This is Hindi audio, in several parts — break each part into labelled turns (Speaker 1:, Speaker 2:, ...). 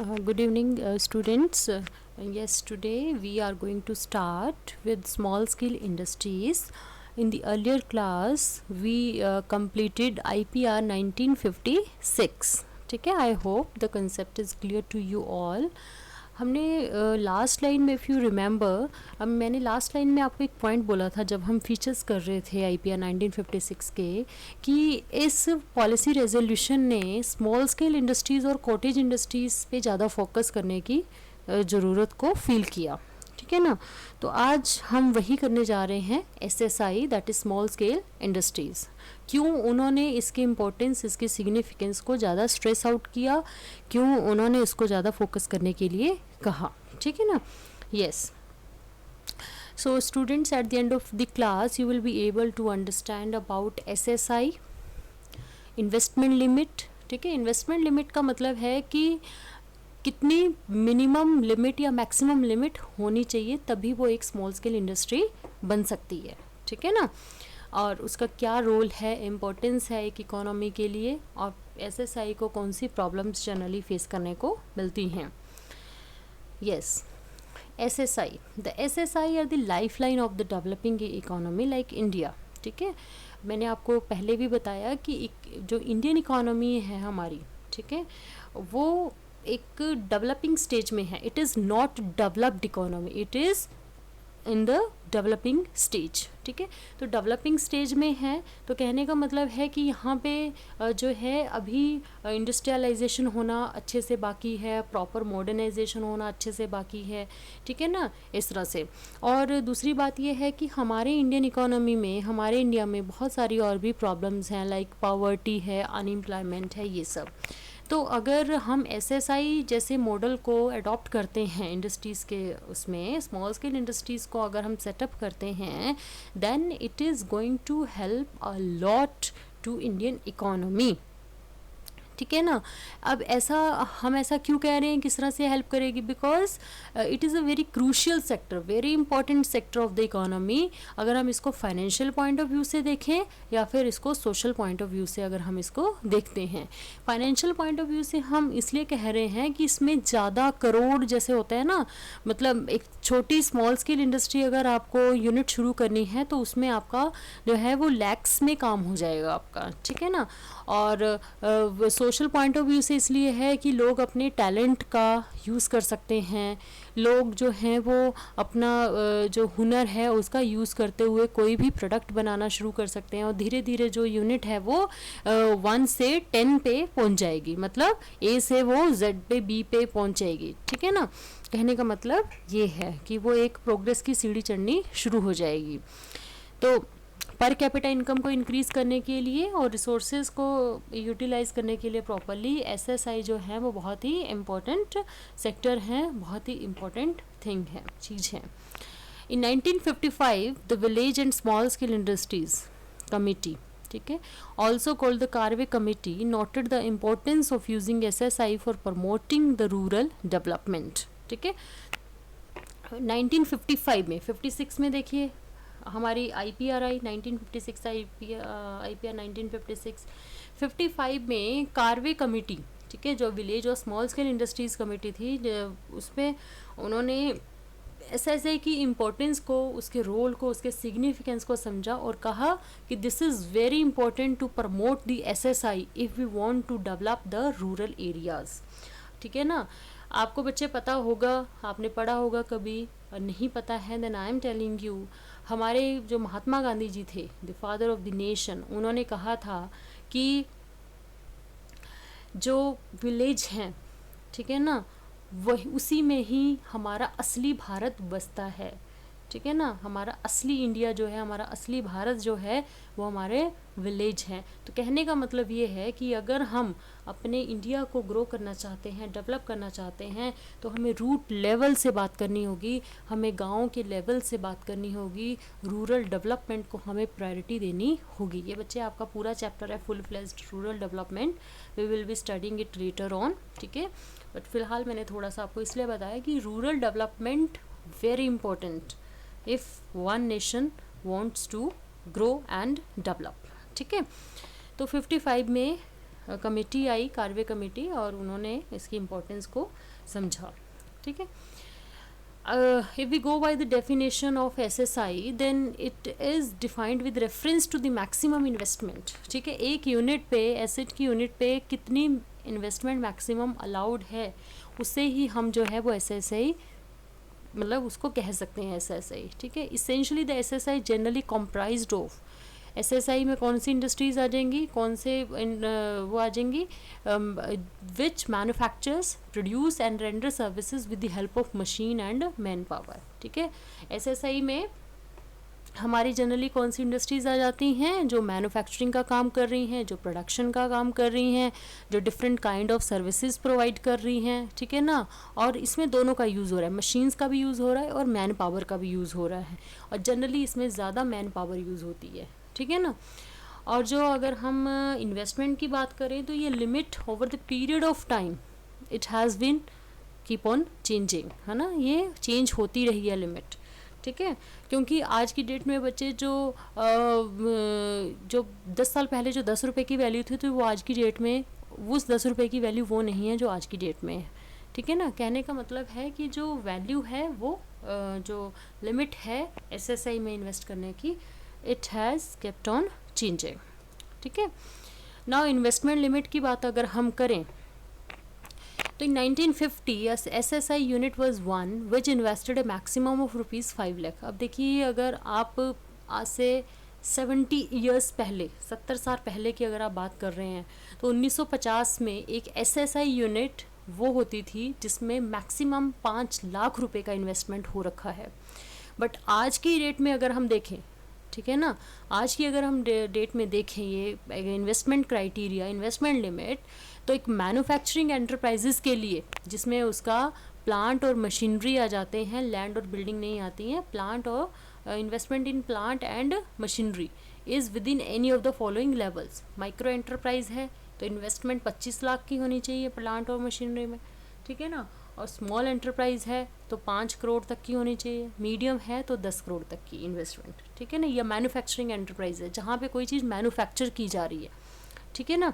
Speaker 1: Good evening, students. Yes, today we are going to start with small scale industries. In the earlier class, we completed IPR 1956. ठीक है, I hope the concept is clear to you all. हमने लास्ट लाइन में, इफ़ यू रिमेंबर, अब मैंने लास्ट लाइन में आपको एक पॉइंट बोला था जब हम फीचर्स कर रहे थे IPR 1956 के, कि इस पॉलिसी रेजोल्यूशन ने स्मॉल स्केल इंडस्ट्रीज़ और कॉटेज इंडस्ट्रीज़ पे ज़्यादा फोकस करने की ज़रूरत को फील किया। ठीक है ना। तो आज हम वही करने जा रहे हैं, SSI, that is small scale industries. क्यों उन्होंने इसकी इम्पोर्टेंस, इसकी सिग्निफिकेंस को ज़्यादा स्ट्रेस आउट किया, क्यों उन्होंने इसको ज़्यादा फोकस करने के लिए कहा। ठीक है ना। Yes, so students, at the end of the class you will be able to understand about SSI, investment limit. ठीक है, इन्वेस्टमेंट लिमिट का मतलब है कि कितनी मिनिमम लिमिट या मैक्सिमम लिमिट होनी चाहिए तभी वो एक स्मॉल स्केल इंडस्ट्री बन सकती है। ठीक है ना। और उसका क्या रोल है, इम्पोर्टेंस है एक इकोनॉमी के लिए, और SSI को कौन सी प्रॉब्लम्स जनरली फेस करने को मिलती हैं। Yes, SSI, the SSI are the life line of the developing economy like India. ठीक है, मैंने आपको पहले भी बताया कि जो इंडियन इकोनॉमी है हमारी, ठीक है, वो एक डेवलपिंग स्टेज में है। It is not developed economy, it is in the developing stage. ठीक है, तो डेवलपिंग स्टेज में है तो कहने का मतलब है कि यहाँ पे जो है अभी इंडस्ट्रियलाइजेशन होना अच्छे से बाकी है, प्रॉपर मॉडर्नाइजेशन होना अच्छे से बाकी है। ठीक है ना, इस तरह से। और दूसरी बात यह है कि हमारे इंडियन इकोनॉमी में, हमारे इंडिया में बहुत सारी और भी प्रॉब्लम्स हैं, लाइक पॉवर्टी है, अनएम्प्लॉयमेंट है, ये सब। तो अगर हम SSI जैसे मॉडल को अडॉप्ट करते हैं इंडस्ट्रीज़ के, उसमें स्मॉल स्केल इंडस्ट्रीज़ को अगर हम सेटअप करते हैं, then it is going to help a lot to Indian economy. ठीक है ना। अब हम ऐसा क्यों कह रहे हैं, किस तरह से हेल्प करेगी, because it is a very crucial sector, very important sector of the economy. अगर हम इसको फाइनेंशियल पॉइंट ऑफ व्यू से देखें या फिर इसको सोशल पॉइंट ऑफ व्यू से अगर हम इसको देखते हैं, फाइनेंशियल पॉइंट ऑफ व्यू से हम इसलिए कह रहे हैं कि इसमें ज़्यादा करोड़ जैसे होता है ना, मतलब एक छोटी स्मॉल स्केल इंडस्ट्री अगर आपको यूनिट शुरू करनी है तो उसमें आपका जो है वो लैक्स में काम हो जाएगा आपका। ठीक है ना। और सोशल पॉइंट ऑफ व्यू से इसलिए है कि लोग अपने टैलेंट का यूज़ कर सकते हैं, लोग जो हैं वो अपना जो हुनर है उसका यूज़ करते हुए कोई भी प्रोडक्ट बनाना शुरू कर सकते हैं, और धीरे धीरे जो यूनिट है वो 1 से 10 पे पहुंच जाएगी, मतलब A से वो Z पे, B पे पहुंच जाएगी। ठीक है ना। कहने का मतलब ये है कि वो एक प्रोग्रेस की सीढ़ी चढ़नी शुरू हो जाएगी। तो पर कैपिटा इनकम को इंक्रीज़ करने के लिए और रिसोर्सेज को यूटिलाइज़ करने के लिए प्रॉपरली SSI जो है वो बहुत ही इम्पोर्टेंट सेक्टर है, बहुत ही इम्पोर्टेंट थिंग है, चीज़ है। इन 1955 the village and small scale industries committee, ठीक है, also called the Karve committee, noted the importance of using SSI for promoting the rural development. ठीक है, 1955 में, 56 में देखिए हमारी IPR आई 1956, IPR 1956, 55 में कार्वे कमेटी, ठीक है, जो विलेज और स्मॉल स्केल इंडस्ट्रीज़ कमेटी थी, उसमें उन्होंने SSI की इम्पोर्टेंस को, उसके रोल को, उसके सिग्निफिकेंस को समझा और कहा कि this is very important to promote the SSI if we want to develop the rural areas. ठीक है ना। आपको बच्चे पता होगा, आपने पढ़ा होगा कभी, और नहीं पता है then I am telling you, हमारे जो महात्मा गांधी जी थे, the father of the nation, उन्होंने कहा था कि जो विलेज हैं, ठीक है ना, वही उसी में ही हमारा असली भारत बसता है। ठीक है ना, हमारा असली इंडिया जो है, हमारा असली भारत जो है वो हमारे विलेज हैं। तो कहने का मतलब ये है कि अगर हम अपने इंडिया को ग्रो करना चाहते हैं, डेवलप करना चाहते हैं, तो हमें रूट लेवल से बात करनी होगी, हमें गाँव के लेवल से बात करनी होगी, रूरल डेवलपमेंट को हमें प्रायोरिटी देनी होगी। ये बच्चे आपका पूरा चैप्टर है full fledged rural development, we will be studying it later on. ठीक है, बट फिलहाल मैंने थोड़ा सा आपको इसलिए बताया कि rural development very important if one nation wants to grow and develop। ठीक है, तो 55 में कमेटी आई, कार्वे कमेटी, और उन्होंने इसकी इम्पोर्टेंस को समझा, ठीक है। If we go by the definition of SSI, then it is defined with reference to the maximum investment, ठीक है। एक यूनिट पे, एसेट की यूनिट पे कितनी इन्वेस्टमेंट मैक्सिमम अलाउड है, उससे ही हम जो है वो SSI मतलब उसको कह सकते हैं SSI, ठीक है। Essentially the SSI generally comprised of, SSI में कौन सी इंडस्ट्रीज आ जाएंगी, कौन से वो आ जाएंगी, which manufactures produce and render services with the help of machine and man power, ठीक है। SSI में हमारी जनरली कौन सी इंडस्ट्रीज़ आ जाती हैं, जो मैन्युफैक्चरिंग का काम कर रही हैं, जो प्रोडक्शन का काम कर रही हैं, जो different kind of services provide कर रही हैं, ठीक है ना। और इसमें दोनों का यूज़ हो रहा है, मशीन्स का भी यूज़ हो रहा है और मैन पावर का भी यूज़ हो रहा है, और जनरली इसमें ज़्यादा मैन पावर यूज़ होती है, ठीक है ना। और जो अगर हम इन्वेस्टमेंट की बात करें तो ये limit over the period of time it has been keep on changing, है ना, ये चेंज होती रही है लिमिट, ठीक है। क्योंकि आज की डेट में बच्चे जो 10 साल पहले जो 10 रुपये की वैल्यू थी, तो वो आज की डेट में उस 10 रुपये की वैल्यू वो नहीं है जो आज की डेट में है, ठीक है ना। कहने का मतलब है कि जो वैल्यू है वो जो लिमिट है SSI में इन्वेस्ट करने की, it has kept on changing, ठीक है। नाउ इन्वेस्टमेंट लिमिट की बात अगर हम करें तो in 1950 SSI unit was one which invested A maximum of ₹5 lakh. अब देखिए, अगर आप आज से 70 ईयर्स पहले, 70 साल पहले की अगर आप बात कर रहे हैं, तो 1950 में एक SSI यूनिट वो होती थी जिसमें मैक्सिमम 5 लाख रुपए का इन्वेस्टमेंट हो रखा है। बट आज की डेट में अगर हम देखें, ठीक है ना, आज की अगर हम डेट में देखें ये इन्वेस्टमेंट क्राइटेरिया, इन्वेस्टमेंट लिमिट, तो एक मैन्युफैक्चरिंग एंटरप्राइजेस के लिए जिसमें उसका प्लांट और मशीनरी आ जाते हैं, लैंड और बिल्डिंग नहीं आती हैं, प्लांट और investment in plant and machinery is with in any of the following levels. Micro enterprise है तो इन्वेस्टमेंट 25 लाख की होनी चाहिए प्लांट और मशीनरी में, ठीक है ना। और स्मॉल एंटरप्राइज है तो 5 करोड़ तक की होनी चाहिए, मीडियम है तो 10 करोड़ तक की इन्वेस्टमेंट, ठीक है ना। यह मैन्युफैक्चरिंग एंटरप्राइज है जहाँ पे कोई चीज़ मैन्युफैक्चर की जा रही है, ठीक है ना।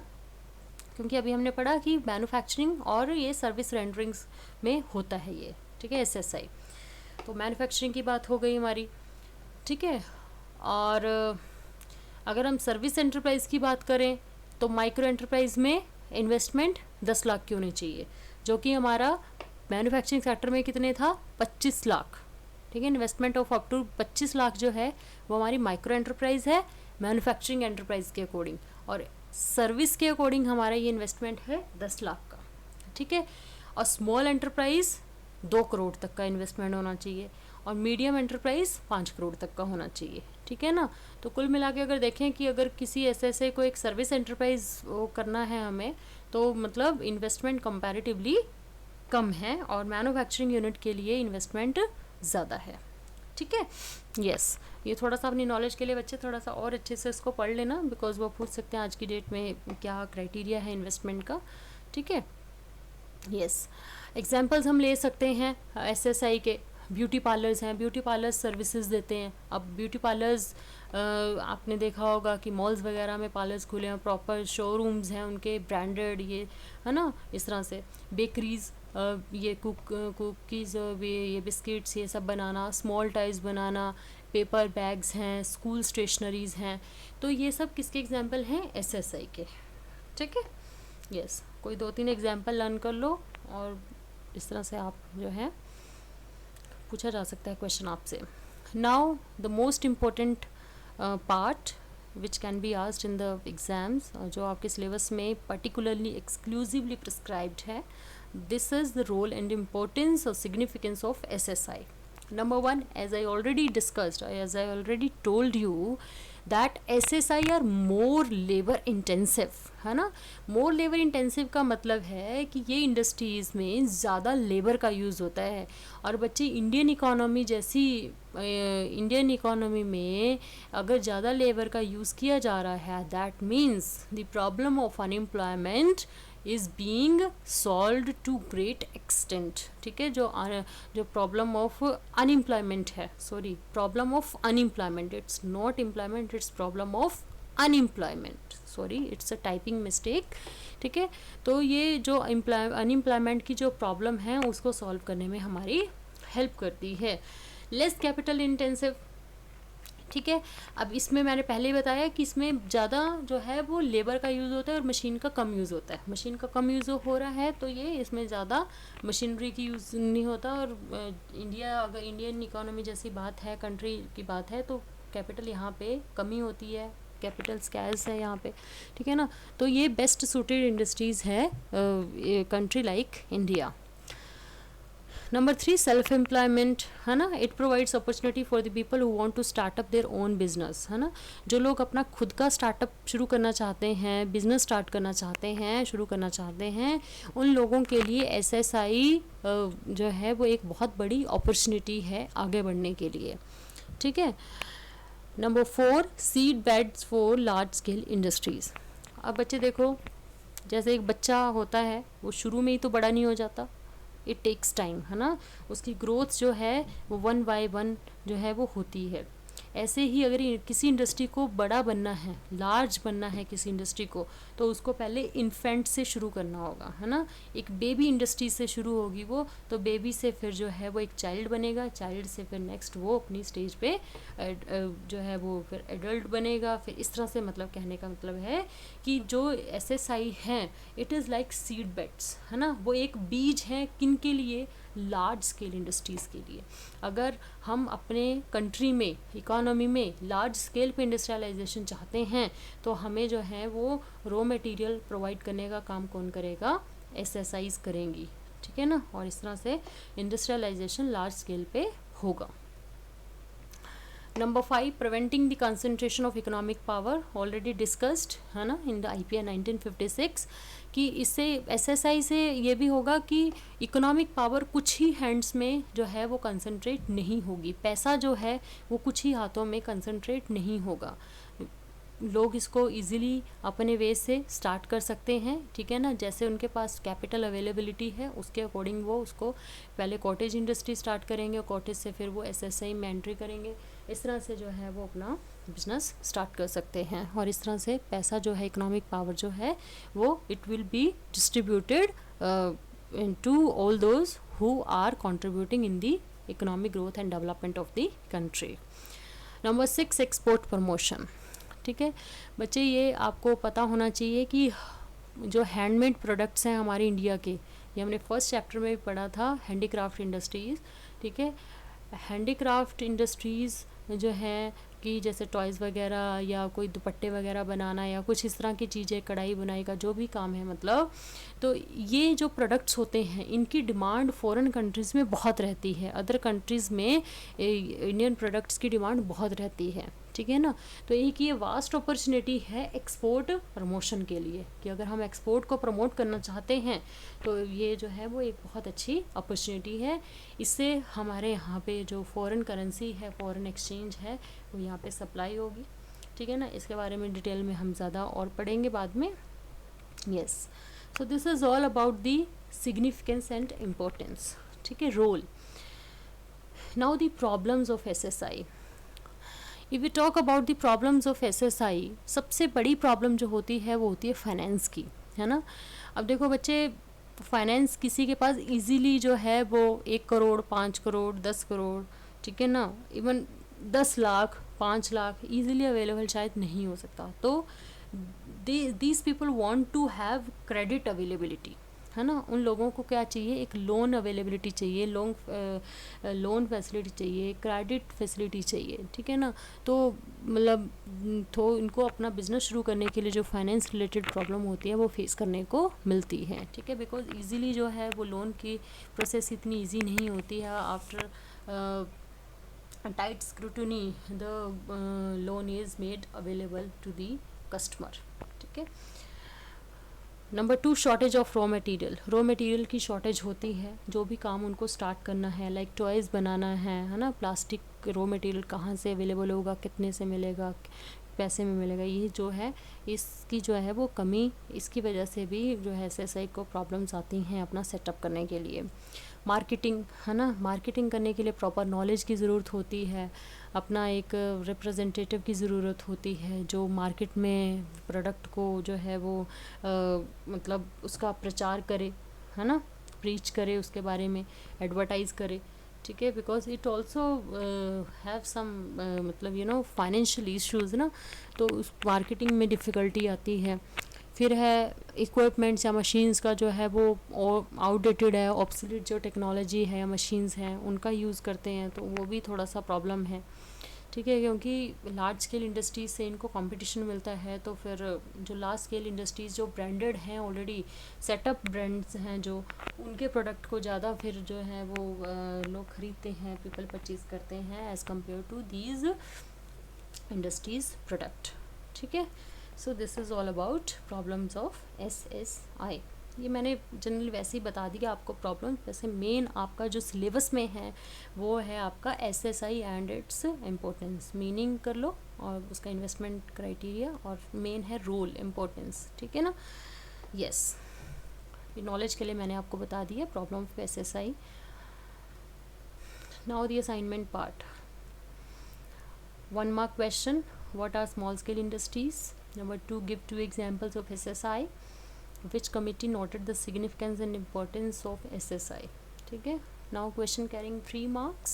Speaker 1: क्योंकि अभी हमने पढ़ा कि मैन्युफैक्चरिंग और ये सर्विस रेंडरिंग्स में होता है ये, ठीक है, SSI। तो मैन्युफैक्चरिंग की बात हो गई हमारी, ठीक है। और अगर हम सर्विस एंटरप्राइज़ की बात करें तो माइक्रो एंटरप्राइज में इन्वेस्टमेंट 10 लाख की होनी चाहिए, जो कि हमारा मैन्युफैक्चरिंग सेक्टर में कितने था, 25 लाख, ठीक है। Investment of up to 25 lakh जो है वो हमारी माइक्रो एंटरप्राइज है मैन्युफैक्चरिंग एंटरप्राइज के अकॉर्डिंग, और सर्विस के अकॉर्डिंग हमारा ये इन्वेस्टमेंट है 10 लाख का, ठीक है। और स्मॉल एंटरप्राइज 2 करोड़ तक का इन्वेस्टमेंट होना चाहिए, और मीडियम एंटरप्राइज 5 करोड़ तक का होना चाहिए, ठीक है ना। तो कुल मिला के अगर देखें कि अगर किसी SSI को एक सर्विस एंटरप्राइज करना है हमें, तो मतलब इन्वेस्टमेंट कंपैरेटिवली कम है और मैन्युफैक्चरिंग यूनिट के लिए इन्वेस्टमेंट ज़्यादा है, ठीक है। यस, ये थोड़ा सा अपनी नॉलेज के लिए बच्चे थोड़ा सा और अच्छे से इसको पढ़ लेना, बिकॉज वो पूछ सकते हैं आज की डेट में क्या क्राइटेरिया है इन्वेस्टमेंट का, ठीक है। यस, एग्जांपल्स हम ले सकते हैं SSI के। ब्यूटी पार्लर्स हैं, ब्यूटी पार्लर्स सर्विसेज देते हैं। अब ब्यूटी पार्लर्स आपने देखा होगा कि मॉल्स वगैरह में पार्लर्स खुले हैं, प्रॉपर शोरूम्स हैं उनके, ब्रांडेड, ये है ना, इस तरह से। बेकरीज, ये कुकीज़, ये बिस्किट्स, ये सब बनाना, स्मॉल टाइज बनाना, पेपर बैग्स हैं, स्कूल स्टेशनरीज़ हैं, तो ये सब किसके एग्जांपल हैं, SSI के, ठीक है। यस, कोई 2-3 एग्जांपल लर्न कर लो और इस तरह से आप जो है पूछा जा सकता है क्वेश्चन आपसे। Now the most important part which can be asked in the exams, जो आपके सिलेबस में पर्टिकुलरली एक्सक्लूसिवली प्रिस्क्राइब्ड है, this is the role and importance or significance of SSI. Number one, as I already discussed, as I already told you that SSI are more labor intensive, है ना। more labor intensive का मतलब है कि ये इंडस्ट्रीज़ में ज़्यादा लेबर का यूज़ होता है, और बच्चे इंडियन इकोनॉमी जैसी इंडियन इकोनॉमी में अगर ज़्यादा लेबर का यूज़ किया जा रहा है, that means the problem of unemployment is being solved to great extent, ठीक है। जो प्रॉब्लम ऑफ अनएम्प्लॉयमेंट है, sorry, problem of unemployment, it's not employment, it's problem of unemployment, sorry it's a typing mistake, ठीक है। तो ये जो अनएम्प्लॉयमेंट की जो प्रॉब्लम है उसको सॉल्व करने में हमारी हेल्प करती है। लेस कैपिटल इंटेंसिव, ठीक है। अब इसमें मैंने पहले ही बताया कि इसमें ज़्यादा जो है वो लेबर का यूज़ होता है और मशीन का कम यूज़ होता है। मशीन का कम यूज़ हो रहा है तो ये इसमें ज़्यादा मशीनरी की यूज़ नहीं होता। और इंडिया, अगर इंडियन इकोनॉमी जैसी बात है, कंट्री की बात है, तो कैपिटल यहाँ पे कमी होती है, कैपिटल स्कैर्स है यहाँ पे, ठीक है ना। तो ये बेस्ट सूटेड इंडस्ट्रीज़ है country like India. Number 3, self employment, है ना। It provides opportunity for the people who want to start up their own business, है ना। जो लोग अपना खुद का स्टार्टअप शुरू करना चाहते हैं, बिजनेस स्टार्ट करना चाहते हैं, शुरू करना चाहते हैं, उन लोगों के लिए एसएसआई जो है वो एक बहुत बड़ी अपॉर्चुनिटी है आगे बढ़ने के लिए, ठीक है। Number 4, seed beds for large scale industries. अब बच्चे देखो, जैसे एक बच्चा होता है वो शुरू में ही तो बड़ा नहीं हो जाता, इट टेक्स टाइम, है ना। उसकी ग्रोथ जो है वो 1 बाय 1 जो है वो होती है। ऐसे ही अगर किसी इंडस्ट्री को बड़ा बनना है, लार्ज बनना है किसी इंडस्ट्री को, तो उसको पहले इन्फेंट से शुरू करना होगा, है ना। एक बेबी इंडस्ट्री से शुरू होगी वो, तो बेबी से फिर जो है वो एक चाइल्ड बनेगा, चाइल्ड से फिर नेक्स्ट वो अपनी स्टेज पे जो है वो फिर एडल्ट बनेगा, फिर इस तरह से। मतलब कहने का मतलब है कि जो एसएसआई हैं, it is like seed beds, है ना। वो एक बीज है किन के लिए, लार्ज स्केल इंडस्ट्रीज़ के लिए। अगर हम अपने कंट्री में, इकोनॉमी में लार्ज स्केल पे इंडस्ट्रियलाइजेशन चाहते हैं, तो हमें जो है वो रॉ मटेरियल प्रोवाइड करने का काम कौन करेगा, एसएसआईज करेंगी, ठीक है ना। और इस तरह से इंडस्ट्रियलाइजेशन लार्ज स्केल पे होगा। Number 5, preventing the concentration of economic power, already discussed, है ना, इन द आईपीआर 1956, कि इससे एसएसआई से ये भी होगा कि इकोनॉमिक पावर कुछ ही हैंड्स में जो है वो कंसंट्रेट नहीं होगी, पैसा जो है वो कुछ ही हाथों में कंसंट्रेट नहीं होगा। लोग इसको इजीली अपने वे से स्टार्ट कर सकते हैं, ठीक है ना। जैसे उनके पास कैपिटल अवेलेबिलिटी है उसके अकॉर्डिंग वो उसको पहले कॉटेज इंडस्ट्री स्टार्ट करेंगे, और कॉटेज से फिर वो एसएसआई में एंट्री करेंगे। इस तरह से जो है वो अपना बिजनेस स्टार्ट कर सकते हैं, और इस तरह से पैसा जो है, इकोनॉमिक पावर जो है वो it will be distributed into all those who are contributing in the economic growth and development of the country. Number 6, export promotion, ठीक है बच्चे। ये आपको पता होना चाहिए कि जो हैंडमेड प्रोडक्ट्स हैं हमारे इंडिया के, ये हमने फर्स्ट चैप्टर में भी पढ़ा था, हैंडीक्राफ्ट इंडस्ट्रीज़, ठीक है। हैंडीक्राफ्ट इंडस्ट्रीज़ जो है कि जैसे टॉयज़ वगैरह या कोई दुपट्टे वगैरह बनाना या कुछ इस तरह की चीज़ें, कढ़ाई बुनाई का जो भी काम है, मतलब तो ये जो प्रोडक्ट्स होते हैं इनकी डिमांड फॉरेन कंट्रीज़ में बहुत रहती है, अदर कंट्रीज़ में इंडियन प्रोडक्ट्स की डिमांड बहुत रहती है, ठीक है ना। तो एक ये वास्ट अपॉर्चुनिटी है एक्सपोर्ट प्रमोशन के लिए, कि अगर हम एक्सपोर्ट को प्रमोट करना चाहते हैं तो ये जो है वो एक बहुत अच्छी अपॉर्चुनिटी है। इससे हमारे यहाँ पे जो फॉरेन करेंसी है, फॉरेन एक्सचेंज है, वो यहाँ पे सप्लाई होगी, ठीक है ना। इसके बारे में डिटेल में हम ज़्यादा और पढ़ेंगे बाद में। Yes, so this is all about the significance and importance, ठीक है, role. Now the problems of SSI. If we talk about the problems of SSI, सबसे बड़ी प्रॉब्लम जो होती है वो होती है फाइनेंस की, है ना। अब देखो बच्चे, फाइनेंस किसी के पास इजीली जो है वो 1 करोड़, 5 करोड़, 10 करोड़, ठीक है ना, even 10 lakh, 5 lakh easily available शायद नहीं हो सकता। तो these people want to have credit availability, है ना। उन लोगों को क्या चाहिए, एक लोन अवेलेबिलिटी चाहिए, लोन फैसिलिटी चाहिए, क्रेडिट फैसिलिटी चाहिए, ठीक है ना। तो मतलब तो इनको अपना बिजनेस शुरू करने के लिए जो फाइनेंस रिलेटेड प्रॉब्लम होती है वो फेस करने को मिलती है, ठीक है। बिकॉज इजीली जो है वो लोन की प्रोसेस इतनी ईजी नहीं होती है। After tight scrutiny the loan is made available to the customer, ठीक है। Number 2, shortage of raw material की शॉर्टेज होती है। जो भी काम उनको स्टार्ट करना है, लाइक टॉयज़ बनाना है ना, प्लास्टिक रॉ मटेरियल कहाँ से अवेलेबल होगा, कितने से मिलेगा, पैसे में मिलेगा, ये जो है इसकी जो है वो कमी, इसकी वजह से भी जो है एसएसआई को प्रॉब्लम्स आती हैं अपना सेटअप करने के लिए। मार्केटिंग, है ना, मार्केटिंग करने के लिए प्रॉपर नॉलेज की ज़रूरत होती है, अपना एक रिप्रेजेंटेटिव की ज़रूरत होती है जो मार्केट में प्रोडक्ट को जो है वो मतलब उसका प्रचार करे, है ना, प्रीच करे उसके बारे में, एडवर्टाइज़ करे, ठीक है, because it also have some मतलब यू नो फाइनेंशियल इश्यूज़ ना, तो उस मार्केटिंग में डिफ़िकल्टी आती है। फिर है इक्विपमेंट्स या मशीन्स का जो है वो आउटडेटेड है, ऑब्सोलीट जो टेक्नोलॉजी है या मशीन्स हैं उनका यूज़ करते हैं, तो वो भी थोड़ा सा प्रॉब्लम है, ठीक है, क्योंकि लार्ज स्केल इंडस्ट्रीज से इनको कंपटीशन मिलता है, तो फिर जो लार्ज स्केल इंडस्ट्रीज़ जो ब्रांडेड हैं, ऑलरेडी सेटअप ब्रांड्स हैं, जो उनके प्रोडक्ट को ज़्यादा फिर जो है वो लोग ख़रीदते हैं, पीपल परचेज़ करते हैं as compare to these industries product, ठीक है। So this is all about problems of SSI। ये मैंने जनरली वैसे ही बता दिया आपको प्रॉब्लम, वैसे मेन आपका जो सिलेबस में है वो है आपका SSI and its importance, meaning कर लो, और उसका इन्वेस्टमेंट क्राइटेरिया, और मेन है रोल इम्पोर्टेंस, ठीक है ना। यस, ये नॉलेज के लिए मैंने आपको बता दिया problem of SSI। Now the assignment part, 1 mark question, what are small scale industries? Number 2, give 2 examples of SSI. Which committee noted the significance and importance of SSI? ठीक है, now question carrying 3 marks.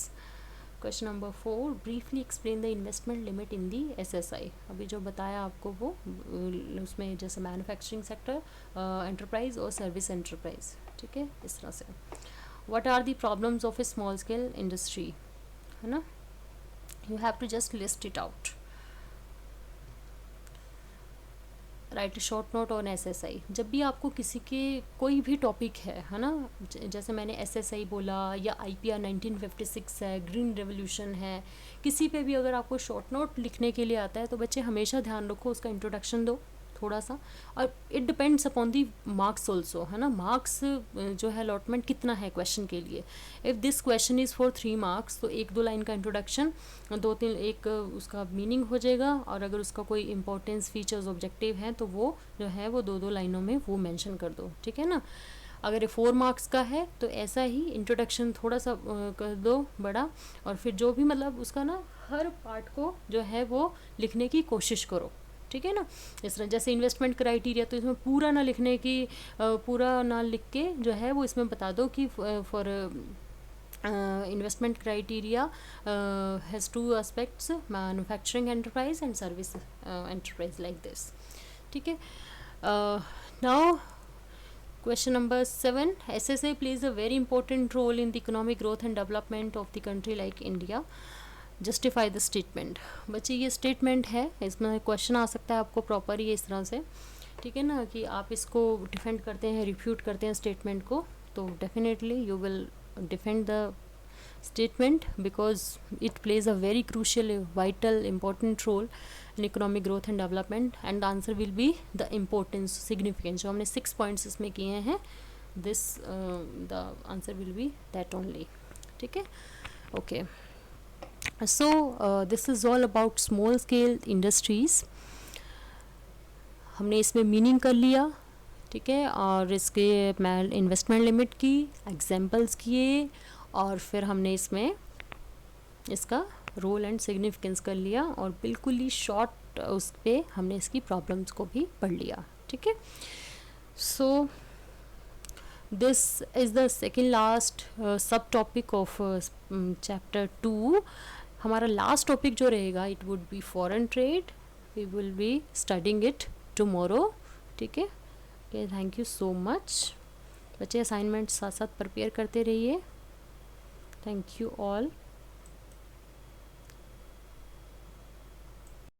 Speaker 1: Question number 4, briefly explain the investment limit in the SSI. अभी जो बताया आपको वो उसमें जैसे मैन्युफैक्चरिंग सेक्टर, एंटरप्राइज और सर्विस एंटरप्राइज, ठीक है, इस तरह से। What are the problems of a small scale industry, है ना, you have to just list it out. Right short note on SSI। जब भी आपको किसी के कोई भी टॉपिक है ना, जैसे मैंने SSI बोला या IPR 1956 है, ग्रीन रेवोल्यूशन है, किसी पे भी अगर आपको शॉर्ट नोट लिखने के लिए आता है तो बच्चे हमेशा ध्यान रखो उसका इंट्रोडक्शन दो थोड़ा सा, और it depends upon the marks also, है ना, मार्क्स जो है अलॉटमेंट कितना है क्वेश्चन के लिए। If this question is for 3 marks तो 1-2 लाइन का इंट्रोडक्शन, 2-3 एक उसका मीनिंग हो जाएगा, और अगर उसका कोई इंपॉर्टेंस फीचर्स ऑब्जेक्टिव हैं तो वो जो है वो 2-2 लाइनों में वो मेंशन कर दो, ठीक है ना। अगर ये 4 marks का है तो ऐसा ही इंट्रोडक्शन थोड़ा सा कर दो बड़ा, और फिर जो भी मतलब उसका ना हर पार्ट को जो है वो लिखने की कोशिश करो, ठीक है ना। इस तरह जैसे इन्वेस्टमेंट क्राइटेरिया, तो इसमें पूरा ना लिखने की, पूरा ना लिख के जो है वो इसमें बता दो कि for investment criteria has 2 aspects, manufacturing enterprise and service enterprise, like this, ठीक है। Now question number 7, SSI plays a very important role in the economic growth and development of the country like India. Justify the statement. बच्चे ये स्टेटमेंट है, इसमें क्वेश्चन आ सकता है आपको प्रॉपर ये इस तरह से, ठीक है ना, कि आप इसको डिफेंड करते हैं, रिफ्यूट करते हैं स्टेटमेंट को, तो definitely you will defend the statement because it plays a very crucial vital important role in economic growth and development, and the answer will be the importance significance, जो हमने 6 पॉइंट्स इसमें किए हैं, this the answer will be that only, ठीक है, okay. So this is all about small scale industries. हमने इसमें मीनिंग कर लिया, ठीक है, और इसके इन्वेस्टमेंट लिमिट की एग्जांपल्स किए, और फिर हमने इसमें इसका रोल एंड सिग्निफिकेंस कर लिया, और बिल्कुल ही शॉर्ट उस पर हमने इसकी प्रॉब्लम्स को भी पढ़ लिया, ठीक है। So this is the second last sub topic of chapter 2। हमारा लास्ट टॉपिक जो रहेगा it would be foreign trade, we will be studying it tomorrow, ठीक है। Okay, thank you so much बच्चे, असाइनमेंट साथ साथ प्रिपेयर करते रहिए, थैंक यू ऑल।